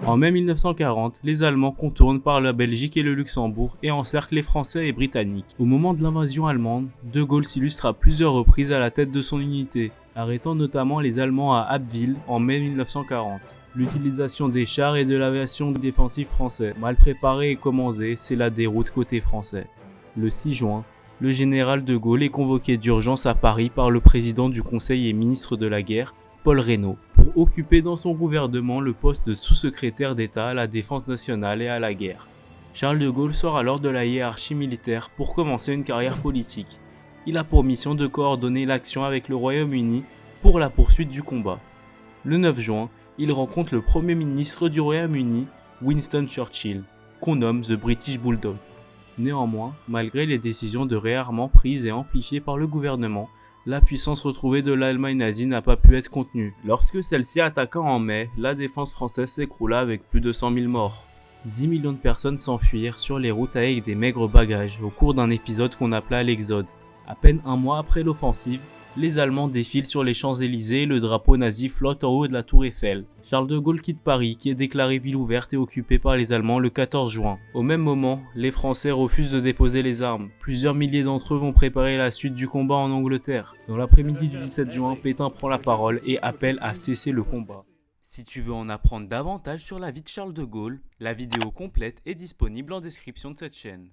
En mai 1940, les Allemands contournent par la Belgique et le Luxembourg et encerclent les Français et Britanniques. Au moment de l'invasion allemande, De Gaulle s'illustre à plusieurs reprises à la tête de son unité, arrêtant notamment les Allemands à Abbeville en mai 1940. L'utilisation des chars et de l'aviation défensive français, mal préparée et commandée, c'est la déroute côté français. Le 6 juin, le général de Gaulle est convoqué d'urgence à Paris par le président du Conseil et ministre de la Guerre, Paul Reynaud, pour occuper dans son gouvernement le poste de sous-secrétaire d'État à la Défense nationale et à la guerre. Charles de Gaulle sort alors de la hiérarchie militaire pour commencer une carrière politique. Il a pour mission de coordonner l'action avec le Royaume-Uni pour la poursuite du combat. Le 9 juin, il rencontre le Premier ministre du Royaume-Uni, Winston Churchill, qu'on nomme The British Bulldog. Néanmoins, malgré les décisions de réarmement prises et amplifiées par le gouvernement, la puissance retrouvée de l'Allemagne nazie n'a pas pu être contenue. Lorsque celle-ci attaqua en mai, la défense française s'écroula avec plus de 100 000 morts. 10 millions de personnes s'enfuirent sur les routes avec des maigres bagages au cours d'un épisode qu'on appela l'Exode. À peine un mois après l'offensive, les Allemands défilent sur les Champs-Élysées et le drapeau nazi flotte en haut de la tour Eiffel. Charles de Gaulle quitte Paris, qui est déclarée ville ouverte et occupée par les Allemands le 14 juin. Au même moment, les Français refusent de déposer les armes. Plusieurs milliers d'entre eux vont préparer la suite du combat en Angleterre. Dans l'après-midi du 17 juin, Pétain prend la parole et appelle à cesser le combat. Si tu veux en apprendre davantage sur la vie de Charles de Gaulle, la vidéo complète est disponible en description de cette chaîne.